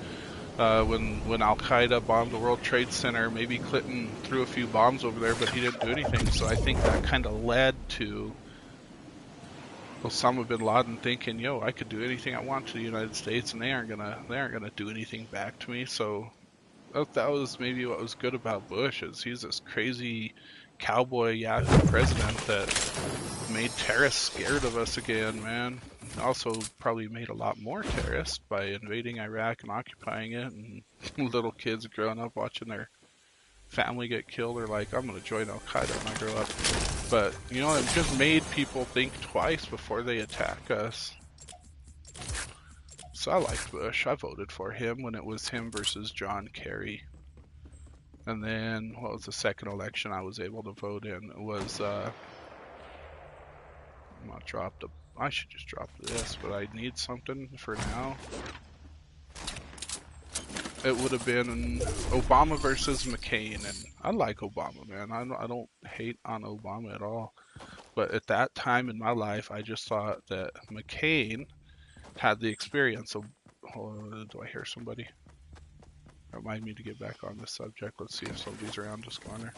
when Al Qaeda bombed the World Trade Center? Maybe Clinton threw a few bombs over there, but he didn't do anything. So I think that kind of led to Osama bin Laden thinking, "Yo, I could do anything I want to the United States, and they aren't gonna do anything back to me." So that was maybe what was good about Bush, is he's this crazy cowboy yahoo president that made terrorists scared of us again, man. Also probably made a lot more terrorists by invading Iraq and occupying it, and little kids growing up watching their family get killed are like, I'm gonna join Al Qaeda when I grow up. But you know, it just made people think twice before they attack us. So I liked Bush. I voted for him when it was him versus John Kerry. And then what was the second election I was able to vote in? It was I should just drop this, but I need something for now. It would have been Obama versus McCain, and I like Obama, man. I don't hate on Obama at all. But at that time in my life, I just thought that McCain had the experience of. Do I hear somebody? Remind me to get back on this subject. Let's see if somebody's around this corner.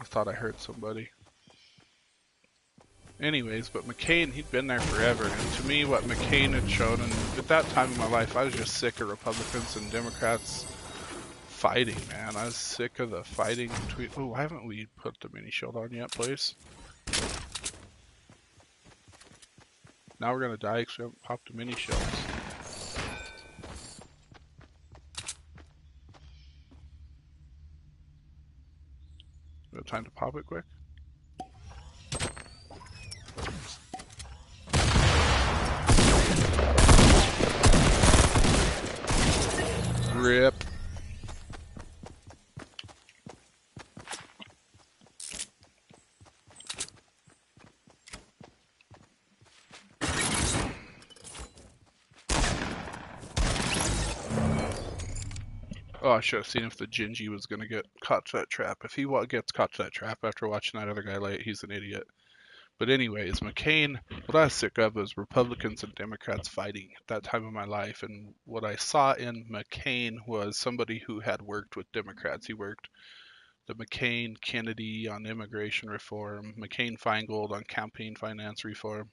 I thought I heard somebody. Anyways, but McCain, he'd been there forever, and to me what McCain had shown, and at that time in my life I was just sick of Republicans and Democrats fighting, man. I was sick of the fighting between... Oh, why haven't we put the mini shield on yet, please? Now we're gonna die because we haven't popped the mini shields. We have time to pop it quick? Rip. Oh, I should have seen if the Gingy was going to get caught to that trap. If he gets caught to that trap after watching that other guy late, he's an idiot. But anyways, McCain, what I was sick of was Republicans and Democrats fighting at that time of my life. And what I saw in McCain was somebody who had worked with Democrats. He worked the McCain-Kennedy on immigration reform, McCain-Feingold on campaign finance reform.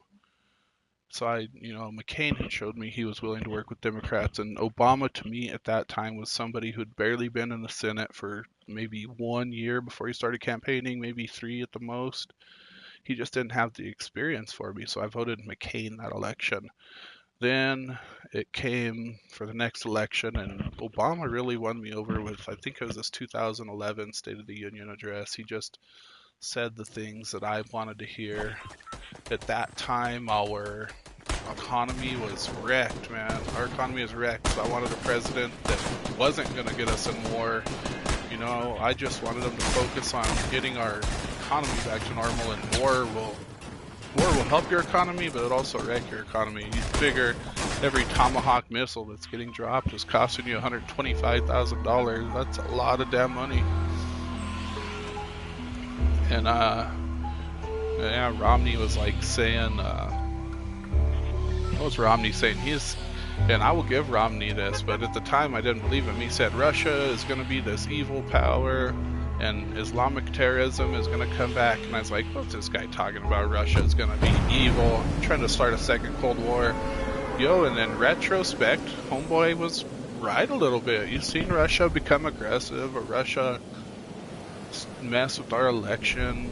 So McCain had showed me he was willing to work with Democrats, and Obama to me at that time was somebody who'd barely been in the Senate for maybe 1 year before he started campaigning, maybe 3 at the most. He just didn't have the experience for me, so I voted McCain that election. Then it came for the next election, and Obama really won me over with, I think it was this 2011 State of the Union address. He just said the things that I wanted to hear. At that time, our economy was wrecked, man. Our economy is wrecked, so I wanted a president that wasn't going to get us in war. You know, I just wanted him to focus on getting our economy back to normal, and war will help your economy, but it'll also wreck your economy. You figure every Tomahawk missile that's getting dropped is costing you $125,000. That's a lot of damn money. And yeah, Romney was like saying, what was Romney saying? And I will give Romney this, but at the time I didn't believe him. He said Russia is going to be this evil power and Islamic terrorism is going to come back. And I was like, what's this guy talking about? Russia is going to be evil, trying to start a second Cold War. And in retrospect, homeboy was right a little bit. You've seen Russia become aggressive, or Russia mess with our election.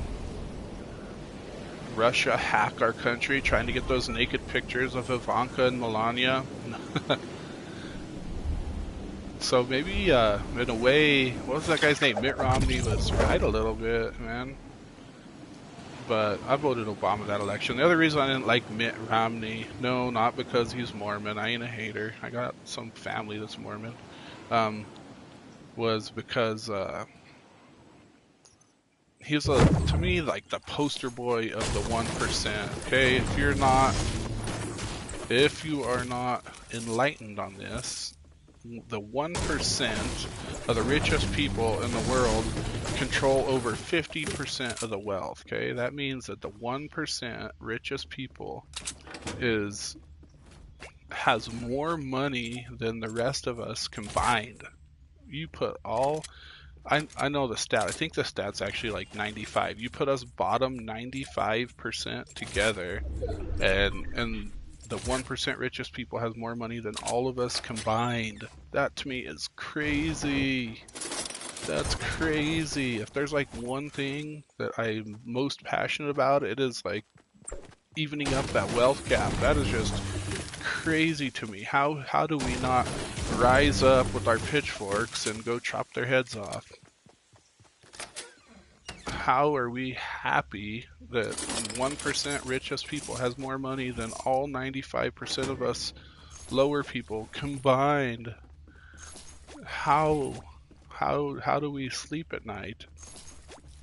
Russia hack our country, trying to get those naked pictures of Ivanka and Melania. So maybe, in a way, what was that guy's name? Mitt Romney was right a little bit, man. But I voted Obama that election. The other reason I didn't like Mitt Romney, no, not because he's Mormon. I ain't a hater. I got some family that's Mormon. Was because he's to me like the poster boy of the 1%. Okay, if you are not enlightened on this, the 1% of the richest people in the world control over 50% of the wealth. Okay, that means that the 1% richest people has more money than the rest of us combined. You put all, I know the stat. I think the stat's actually like 95. You put us bottom 95% together, and the 1% richest people has more money than all of us combined. That to me is crazy. That's crazy. If there's like one thing that I'm most passionate about, it is like evening up that wealth gap. That is just crazy to me. How do we not rise up with our pitchforks and go chop their heads off? How are we happy that 1% richest people has more money than all 95% of us lower people combined? How how do we sleep at night?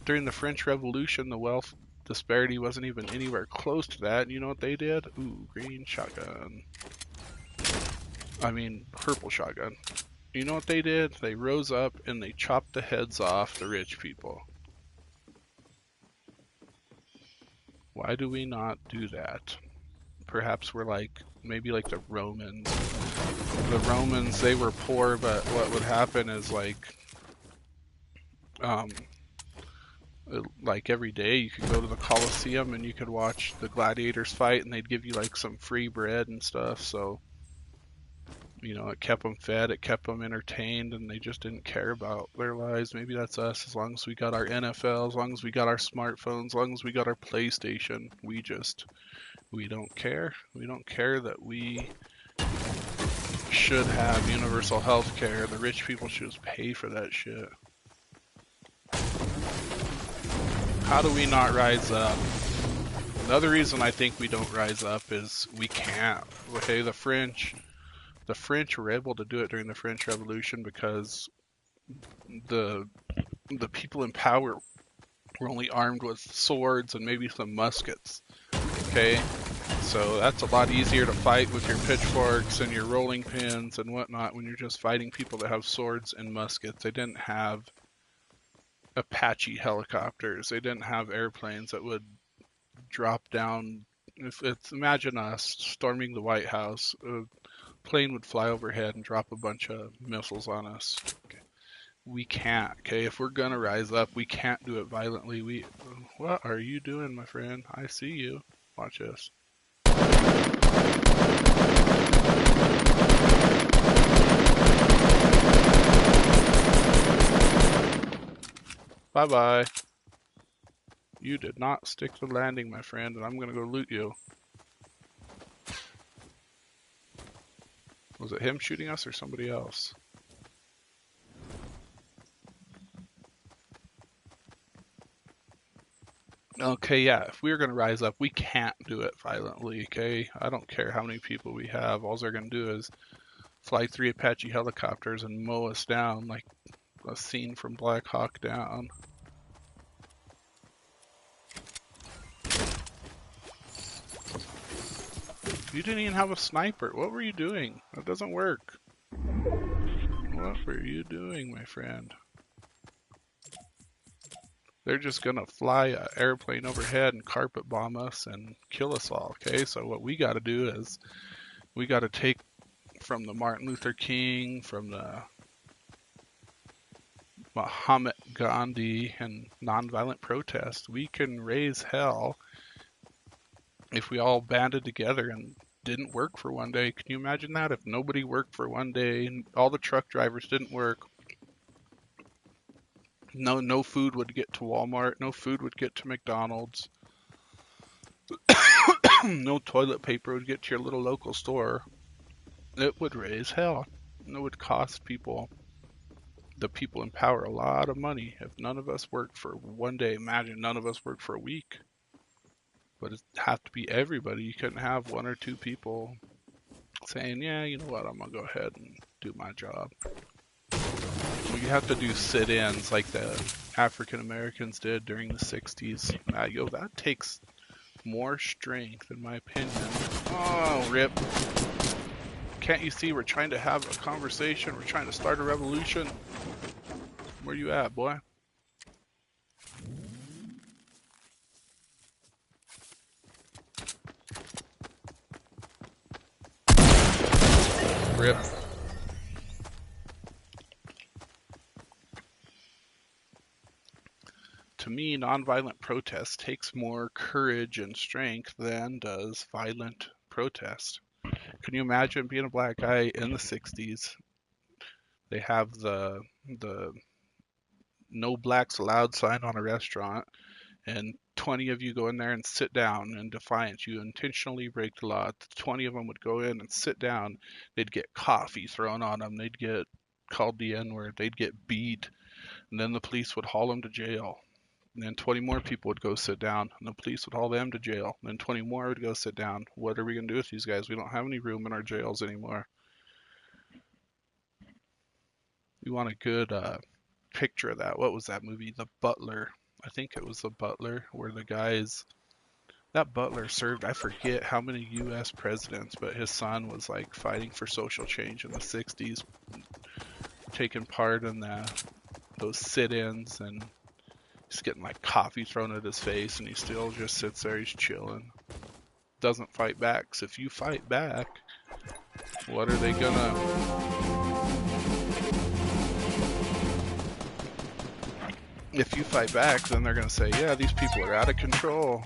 During the French Revolution, the wealth disparity wasn't even anywhere close to that. And you know what they did? Ooh, green shotgun. I mean, purple shotgun. You know what they did? They rose up and they chopped the heads off the rich people. Why do we not do that? Perhaps we're like, maybe like the Romans. The Romans, they were poor, but what would happen is um, like every day you could go to the Colosseum and you could watch the gladiators fight and they'd give you like some free bread and stuff. So, you know, it kept them fed, it kept them entertained, and they just didn't care about their lives. Maybe that's us. As long as we got our NFL, as long as we got our smartphones, as long as we got our PlayStation, we don't care. We don't care that we should have universal health care. The rich people should just pay for that shit. How do we not rise up? Another reason I think we don't rise up is we can't. Okay, the French were able to do it during the French Revolution because the people in power were only armed with swords and maybe some muskets. Okay, so that's a lot easier to fight with your pitchforks and your rolling pins and whatnot when you're just fighting people that have swords and muskets. They didn't have Apache helicopters. They didn't have airplanes that would drop down. If it's imagine us storming the White House, a plane would fly overhead and drop a bunch of missiles on us. Okay. We can't. Okay, if we're gonna rise up, we can't do it violently. What are you doing, my friend? I see you. Watch this. Bye bye. You did not stick the landing, my friend, and I'm gonna go loot you. Was it him shooting us or somebody else? Okay, yeah, if we're gonna rise up, we can't do it violently, okay? I don't care how many people we have. All they're gonna do is fly 3 Apache helicopters and mow us down like a scene from Black Hawk Down. You didn't even have a sniper. What were you doing? That doesn't work. What were you doing, my friend? They're just gonna fly an airplane overhead and carpet bomb us and kill us all, okay? So what we gotta do is we gotta take from the Martin Luther King, from the Muhammad Gandhi and nonviolent protest. We can raise hell if we all banded together and didn't work for one day. Can you imagine that? If nobody worked for one day, all the truck drivers didn't work, no food would get to Walmart, no food would get to McDonald's, no toilet paper would get to your little local store. It would raise hell. It would cost people, the people in power, a lot of money if none of us worked for one day. Imagine none of us worked for a week. But it have to be everybody. You couldn't have 1 or 2 people saying, yeah, you know what, I'm gonna go ahead and do my job. Well, you have to do sit-ins like the African Americans did during the 60s. That takes more strength, in my opinion. Oh, rip. Can't you see we're trying to have a conversation? We're trying to start a revolution. Where you at, boy? Rip. To me, nonviolent protest takes more courage and strength than does violent protest. Can you imagine being a black guy in the 60s? They have the no blacks allowed sign on a restaurant, and 20 of you go in there and sit down in defiance. You intentionally break the law. 20 of them would go in and sit down. They'd get coffee thrown on them. They'd get called the N-word. They'd get beat. And then the police would haul them to jail. And then 20 more people would go sit down, and the police would haul them to jail. And then 20 more would go sit down. What are we going to do with these guys? We don't have any room in our jails anymore. We want a good picture of that. What was that movie? The Butler. I think it was The Butler, where the guys, that Butler served, I forget how many U.S. presidents, but his son was like fighting for social change in the 60s, taking part in those sit-ins, and he's getting like coffee thrown at his face, and he still just sits there, he's chilling. Doesn't fight back. So if you fight back, what are they gonna... If you fight back, then they're gonna say, yeah, these people are out of control.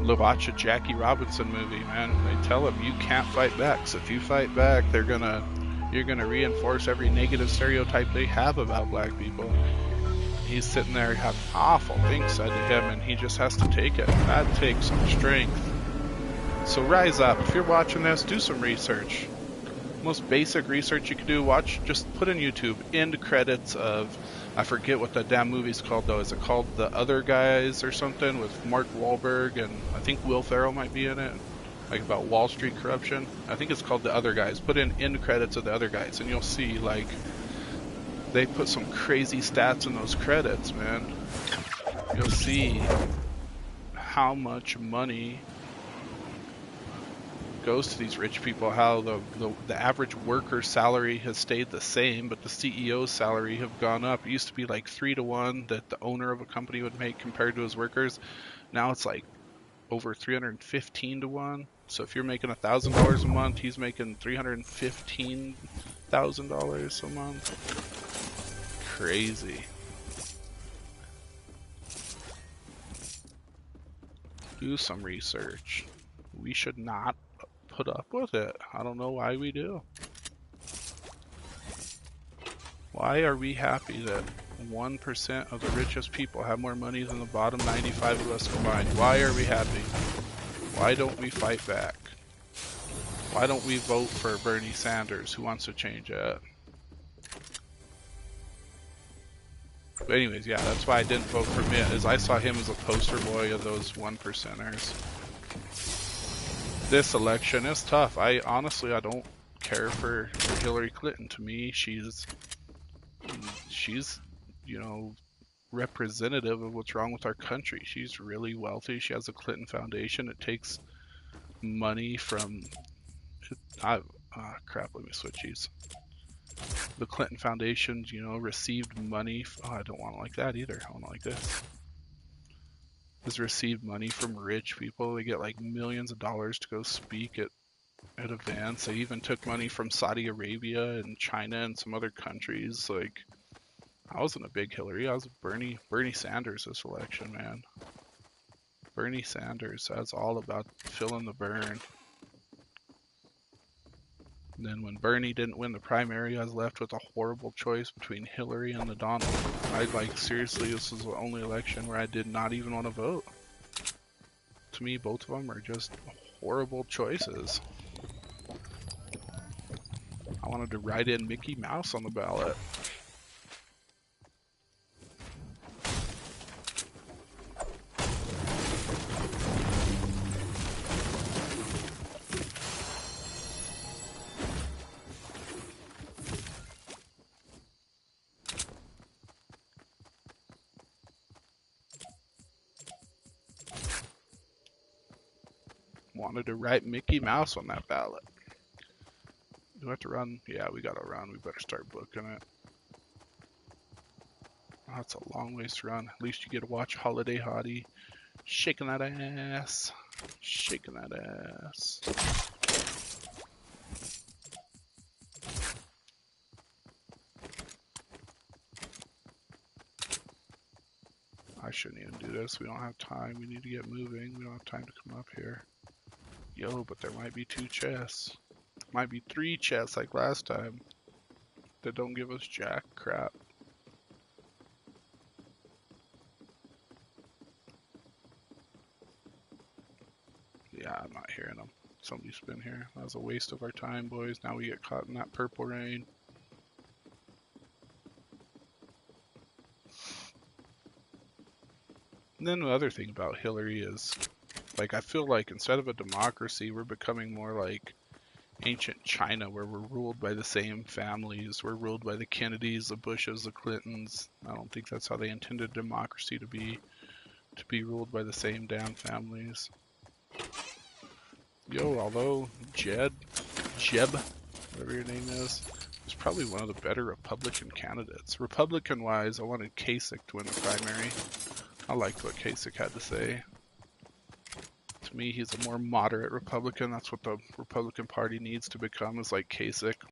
Watch a Jackie Robinson movie, man. They tell him you can't fight back. So if you fight back, you're gonna reinforce every negative stereotype they have about black people. He's sitting there having awful things said to him, and he just has to take it. That takes some strength. So rise up. If you're watching this, do some research. Most basic research you can do, just put in YouTube end credits of, I forget what the damn movie's called though. Is it called The Other Guys or something, with Mark Wahlberg and I think Will Ferrell might be in it, like about Wall Street corruption? I think it's called The Other Guys. Put in end credits of The Other Guys and you'll see like they put some crazy stats in those credits, man. You'll see how much money goes to these rich people, how the average worker's salary has stayed the same, but the CEO's salary have gone up. It used to be like 3 to 1 that the owner of a company would make compared to his workers. Now it's like over 315 to 1. So if you're making $1,000 a month, he's making $315,000 a month. Crazy. Do some research. We should not put up with it. I don't know why we do. Why are we happy that 1% of the richest people have more money than the bottom 95 of us combined? Why are we happy? Why don't we fight back? Why don't we vote for Bernie Sanders, who wants to change it? But anyways, yeah, that's why I didn't vote for Mitt, is I saw him as a poster boy of those 1%ers. This election is tough. Honestly, I don't care for Hillary Clinton. To me, she's representative of what's wrong with our country. She's really wealthy. She has a Clinton Foundation. It takes money from crap, let me switch these. The Clinton Foundation, received money. I don't want it like that either. I want it like this. Has received money from rich people. They get like millions of dollars to go speak at events. They even took money from Saudi Arabia and China and some other countries. Like, I wasn't a big Hillary. I was Bernie Sanders this election, man. Bernie Sanders. That's all about filling the burn. And then when Bernie didn't win the primary, I was left with a horrible choice between Hillary and the Donald. Seriously, this was the only election where I did not even want to vote. To me, both of them are just horrible choices. I wanted to write in Mickey Mouse on the ballot. Wanted to write Mickey Mouse on that ballot. Do we have to run? Yeah, we gotta run. We better start booking it. Oh, that's a long ways to run. At least you get to watch Holiday Hottie shaking that ass. Shaking that ass. I shouldn't even do this. We don't have time. We need to get moving. We don't have time to come up here. Yo, but there might be 2 chests. Might be 3 chests like last time. that don't give us jack crap. Yeah, I'm not hearing them. Somebody's been here. That was a waste of our time, boys. Now we get caught in that purple rain. And then the other thing about Hillary is, like, I feel like instead of a democracy, we're becoming more like ancient China, where we're ruled by the same families. We're ruled by the Kennedys, the Bushes, the Clintons. I don't think that's how they intended democracy to be ruled by the same damn families. Yo, although Jeb, whatever your name is probably one of the better Republican candidates. Republican-wise, I wanted Kasich to win the primary. I liked what Kasich had to say. To me, he's a more moderate Republican. That's what the Republican Party needs to become, is like Kasich.